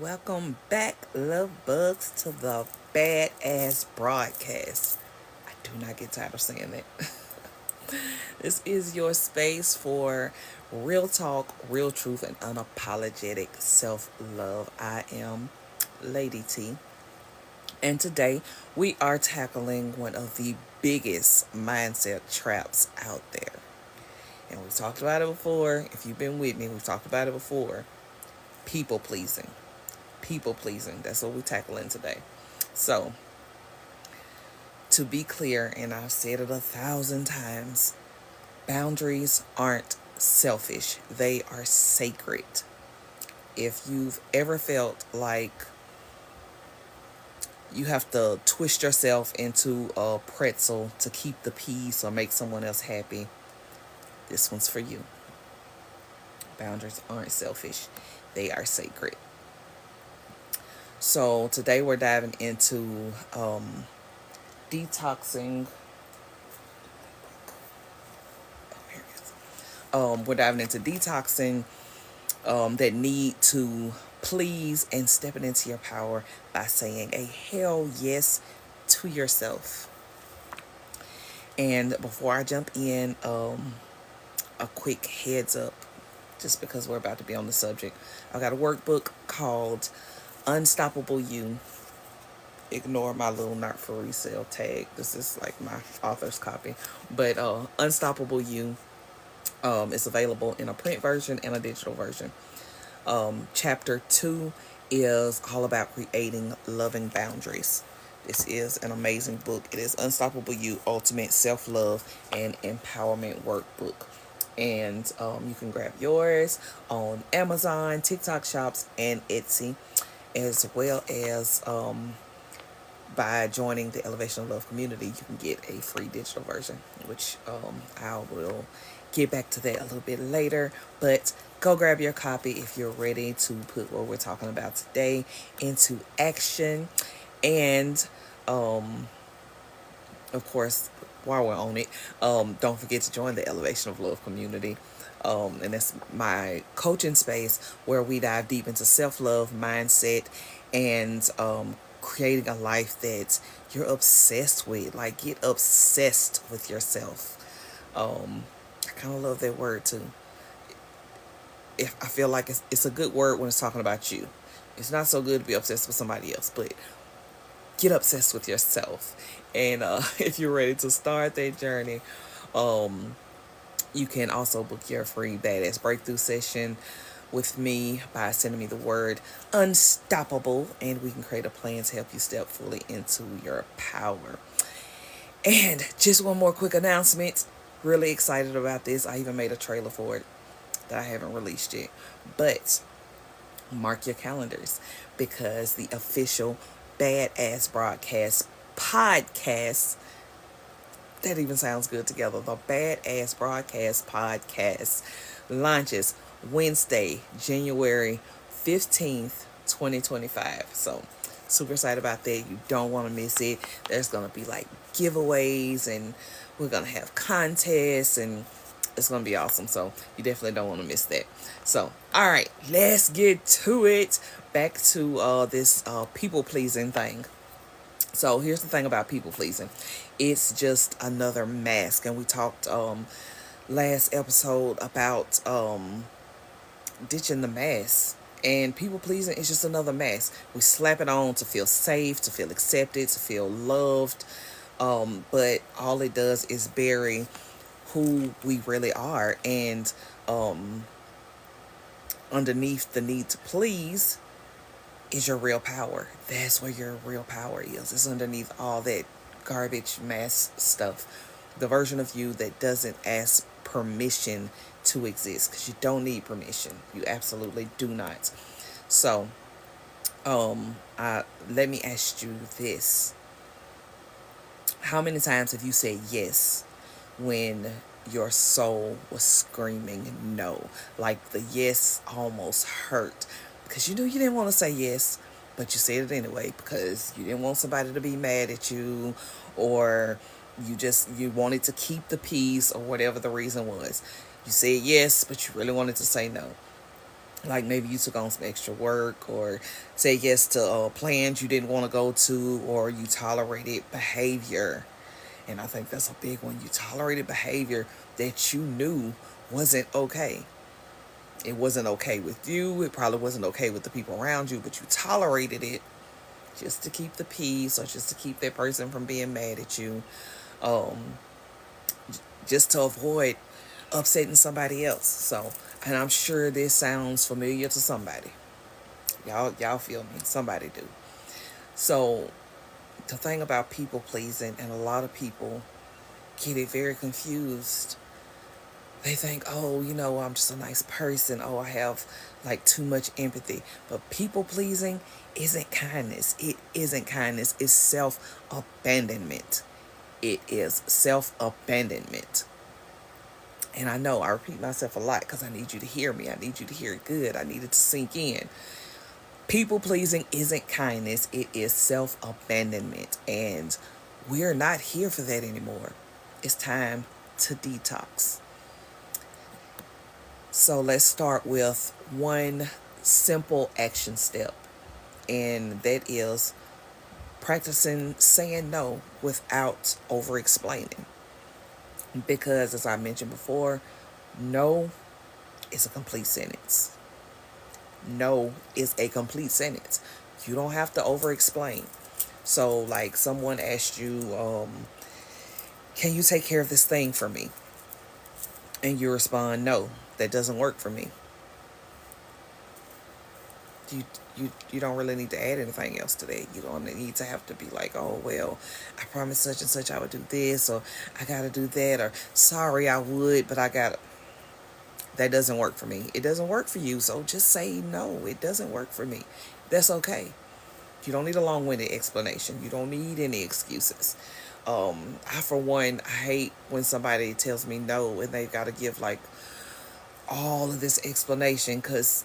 welcome back, Lovebugs, to the Badass Broadcast. I do not get tired of saying that. This is your space for real talk, real truth, and unapologetic self love. I am Lady T, and today we are tackling one of the biggest mindset traps out there. And we've talked about it before. If you've been with me, we've talked about it before. People pleasing. People pleasing. That's what we're tackling today. So, to be clear, and I've said it 1,000 times, boundaries aren't selfish, they are sacred. If you've ever felt like you have to twist yourself into a pretzel to keep the peace or make someone else happy, this one's for you. Boundaries aren't selfish, they are sacred. So today we're diving into detoxing. We're diving into detoxing that need to please and stepping into your power by saying a hell yes to yourself. And before I jump in, a quick heads up, just because we're about to be on the subject. I got a workbook called Unstoppable You. Ignore my little not for resale tag. This is like my author's copy. But Unstoppable You is available in a print version and a digital version. Chapter 2 is all about creating loving boundaries. This is an amazing book. It is Unstoppable You, Ultimate Self-Love and Empowerment Workbook. And you can grab yours on Amazon, TikTok shops, and Etsy, as well as by joining the Elevation of Love community, you can get a free digital version, which I will get back to that a little bit later. But go grab your copy if you're ready to put what we're talking about today into action. And of course, while we're on it, don't forget to join the Elevation of Love community. And that's my coaching space where we dive deep into self-love, mindset, and creating a life that you're obsessed with. Like, get obsessed with yourself. I kind of love that word too. If I feel like it's a good word when it's talking about you. It's not so good to be obsessed with somebody else, but get obsessed with yourself. And if you're ready to start that journey, you can also book your free badass breakthrough session with me by sending me the word unstoppable, and we can create a plan to help you step fully into your power. And just one more quick announcement. Really excited about this. I even made a trailer for it that I haven't released yet. But mark your calendars, because the official Badass Broadcast podcast, that even sounds good together, the Badass Broadcast podcast launches Wednesday, January 15th, 2025. So super excited about that. You don't want to miss it. There's going to be like giveaways, and we're going to have contests, and it's going to be awesome. So you definitely don't want to miss that. So, all right, let's get to it. Back to this people pleasing thing. So here's the thing about people pleasing. It's just another mask. And we talked last episode about ditching the mask. And people pleasing is just another mask. We slap it on to feel safe, to feel accepted, to feel loved. But all it does is bury who we really are. And underneath the need to please is your real power. That's where your real power is. It's underneath all that garbage mass stuff. The version of you that doesn't ask permission to exist, because you don't need permission. You absolutely do not. So, let me ask you this. How many times have you said yes when your soul was screaming no? Like the yes almost hurt, because you knew you didn't want to say yes, but you said it anyway because you didn't want somebody to be mad at you, or you wanted to keep the peace, or whatever the reason was. You said yes, but you really wanted to say no. Like maybe you took on some extra work, or say yes to plans you didn't want to go to, or you tolerated behavior. And I think that's a big one. You tolerated behavior that you knew wasn't okay. It wasn't okay with you. It probably wasn't okay with the people around you, but you tolerated it just to keep the peace, or just to keep that person from being mad at you, um, just to avoid upsetting somebody else. So, and I'm sure this sounds familiar to somebody. Y'all feel me? Somebody do. So, the thing about people pleasing, and a lot of people get it very confused. They think, oh, I'm just a nice person. Oh, I have like too much empathy. But people pleasing isn't kindness. It isn't kindness. It's self abandonment. It is self abandonment. And I know I repeat myself a lot because I need you to hear me. I need you to hear it good. I need it to sink in. People pleasing isn't kindness. It is self abandonment. And we're not here for that anymore. It's time to detox. So let's start with one simple action step, and that is practicing saying no without over explaining. Because, as I mentioned before, no is a complete sentence. No is a complete sentence. You don't have to over explain. So, like, someone asked you, can you take care of this thing for me? And you respond, no, that doesn't work for me. you you don't really need to add anything else to that. You don't need to have to be like, oh well, I promised such and such I would do this, or I gotta do that, or sorry I would, but I gotta. That doesn't work for me. It doesn't work for you, so just say no. It doesn't work for me. That's okay. You don't need a long-winded explanation. You don't need any excuses. I for one, I hate when somebody tells me no and they've got to give like all of this explanation, because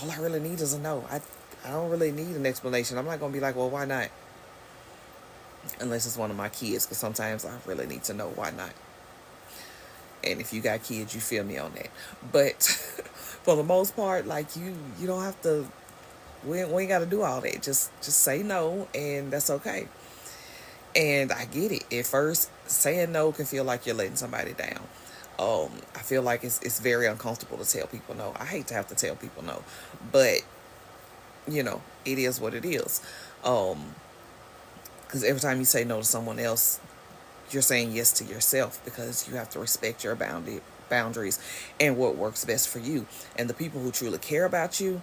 all I really need is a no. I don't really need an explanation. I'm not going to be like, well, why not? Unless it's one of my kids, because sometimes I really need to know why not. And if you got kids, you feel me on that. But for the most part, like you don't have to. We ain't got to do all that. Just say no, and that's okay. And I get it. At first, saying no can feel like you're letting somebody down. I feel like it's very uncomfortable to tell people no. I hate to have to tell people no, but it is what it is. Because every time you say no to someone else, you're saying yes to yourself, because you have to respect your boundaries and what works best for you. And the people who truly care about you,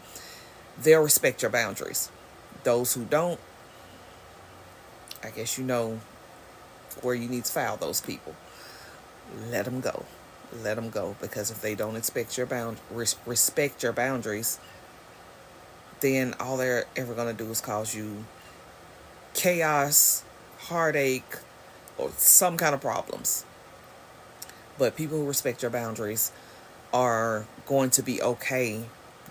they'll respect your boundaries. Those who don't, I guess you know where you need to file those people. Let them go. Let them go, because if they don't respect your boundaries, then all they're ever going to do is cause you chaos, heartache, or some kind of problems. But people who respect your boundaries are going to be okay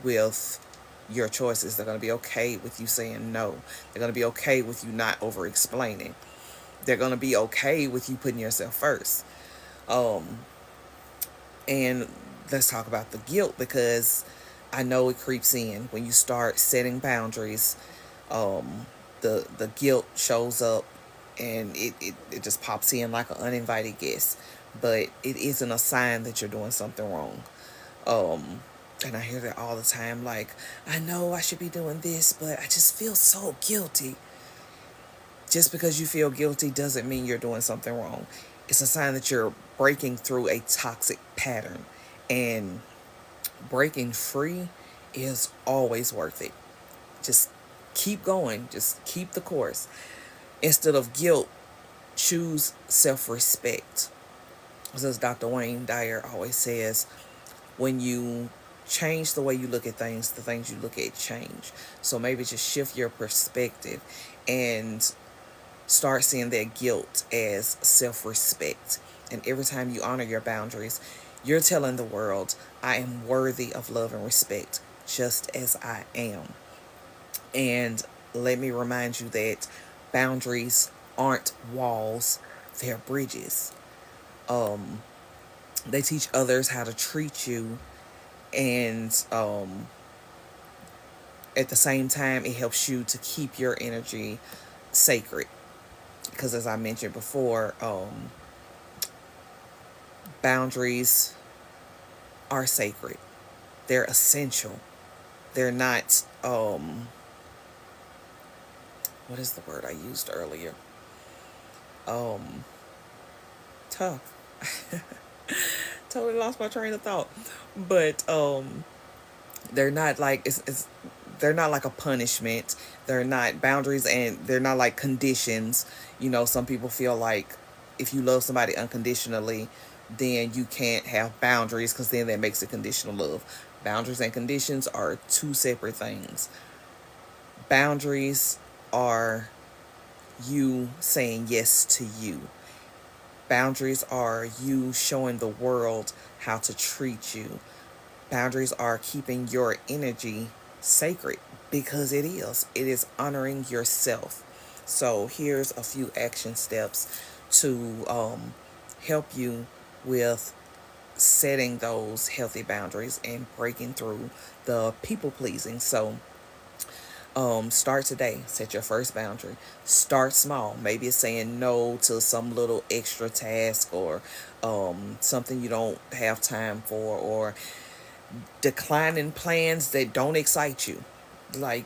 with your choices. They're going to be okay with you saying no. They're going to be okay with you not over explaining. They're going to be okay with you putting yourself first. Um, and let's talk about the guilt, because I know it creeps in when you start setting boundaries. The guilt shows up, and it just pops in like an uninvited guest. But it isn't a sign that you're doing something wrong. Um, and I hear that all the time, like, I know I should be doing this, but I just feel so guilty. Just because you feel guilty doesn't mean you're doing something wrong. It's a sign that you're breaking through a toxic pattern. And breaking free is always worth it. Just keep going. Just keep the course. Instead of guilt, choose self-respect. As Dr. Wayne Dyer always says, when you change the way you look at things, the things you look at change. So maybe just shift your perspective and start seeing that guilt as self-respect. And every time you honor your boundaries, you're telling the world, I am worthy of love and respect just as I am. And let me remind you that boundaries aren't walls, they're bridges. They teach others how to treat you, and At the same time, it helps you to keep your energy sacred. Because as I mentioned before, boundaries are sacred. They're essential. They're not, what is the word I used earlier? Um, Tough. Totally lost my train of thought. But they're not like it's they're not like a punishment. They're not boundaries, and they're not like conditions. You know, some people feel like if you love somebody unconditionally, then you can't have boundaries because then that makes it conditional love. Boundaries and conditions are two separate things. Boundaries are you saying yes to you. Boundaries are you showing the world how to treat you. Boundaries are keeping your energy sacred because it is. It is honoring yourself. So here's a few action steps to help you with setting those healthy boundaries and breaking through the people pleasing. So start today. Set your first boundary. Start small. Maybe it's saying no to some little extra task, or something you don't have time for, or declining plans that don't excite you. Like,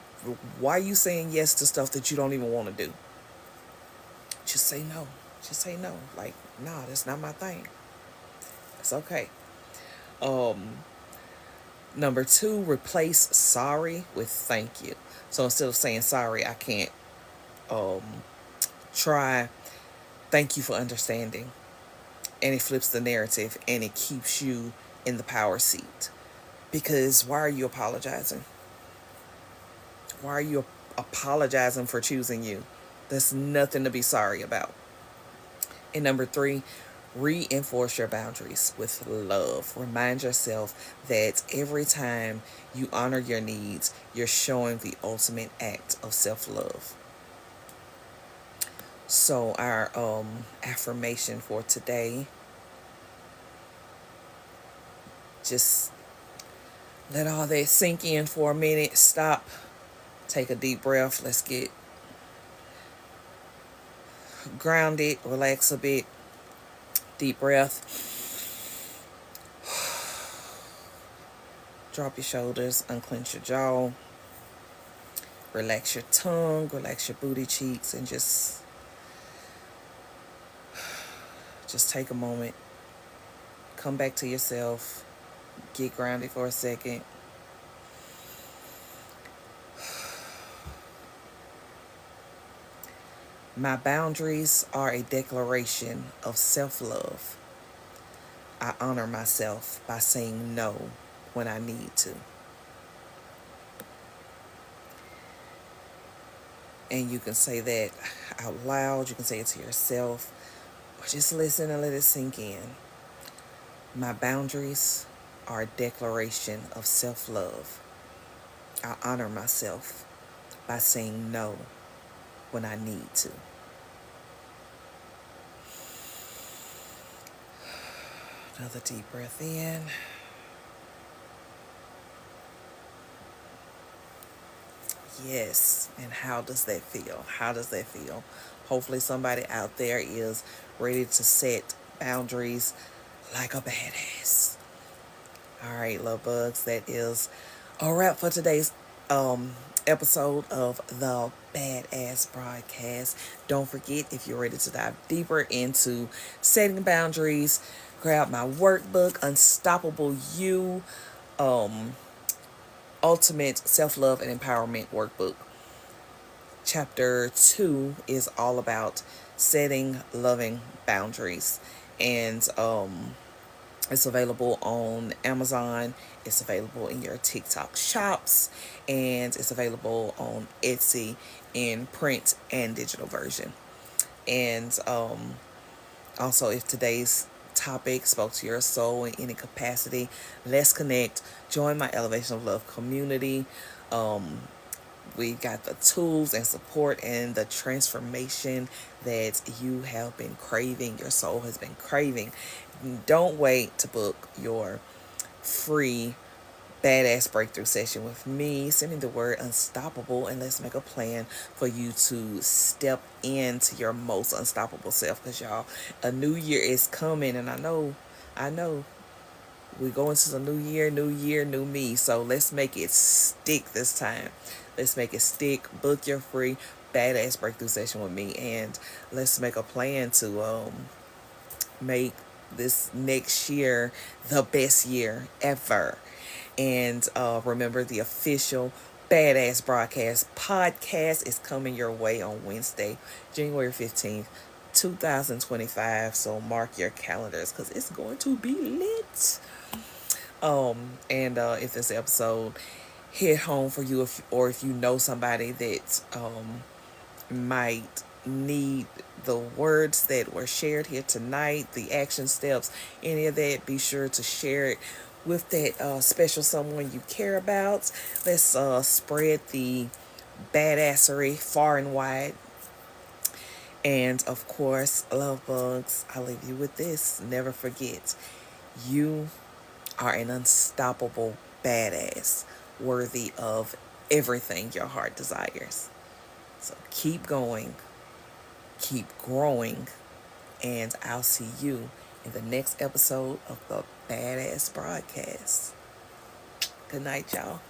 why are you saying yes to stuff that you don't even want to do? Just say no. Just say no. Like, nah, that's not my thing. It's okay. Um, Number two, replace sorry with thank you. So instead of saying sorry, I can't, um, try thank you for understanding. And it flips the narrative and it keeps you in the power seat. Because why are you apologizing? Why are you apologizing for choosing you? There's nothing to be sorry about. And number three, reinforce your boundaries with love. Remind yourself that every time you honor your needs, you're showing the ultimate act of self love. So, our affirmation for today, just let all that sink in for a minute. Stop. Take a deep breath. Let's get grounded. Relax a bit. Deep breath. Drop your shoulders. Unclench your jaw. Relax your tongue. Relax your booty cheeks. And just take a moment. Come back to yourself. Get grounded for a second. My boundaries are a declaration of self-love. I honor myself by saying no when I need to. And you can say that out loud. You can say it to yourself. Or just listen and let it sink in. My boundaries are a declaration of self-love. I honor myself by saying no when I need to. Another deep breath in. Yes. And how does that feel? How does that feel? Hopefully somebody out there is ready to set boundaries like a badass. All right, love bugs, that is a wrap for today's episode of the Badass Broadcast. Don't forget, if you're ready to dive deeper into setting boundaries, grab my workbook, Unstoppable You, Ultimate Self-Love and Empowerment Workbook. Chapter 2 is all about setting loving boundaries. And it's available on Amazon. It's available in your TikTok shops. And it's available on Etsy in print and digital version. And also, if today's topic spoke to your soul in any capacity, let's connect. Join my Elevation of Love community. We got the tools and support and the transformation that you have been craving, your soul has been craving. Don't wait to book your free badass breakthrough session with me. Send me the word unstoppable and let's make a plan for you to step into your most unstoppable self. Because, y'all, a new year is coming, and I know, we go into the new year, new me. So let's make it stick this time. Let's make it stick. Book your free badass breakthrough session with me, and let's make a plan to make this next year the best year ever. And remember, the official Badass Broadcast podcast is coming your way on Wednesday, January 15th, 2025. So mark your calendars because it's going to be lit. And if this episode hit home for you, if you know somebody that might need the words that were shared here tonight, the action steps, any of that, be sure to share it with that special someone you care about. Let's spread the badassery far and wide. And of course, love bugs, I leave you with this. Never forget, you are an unstoppable badass, worthy of everything your heart desires. So keep going, keep growing, and I'll see you in the next episode of the Badass Broadcast. Good night, y'all.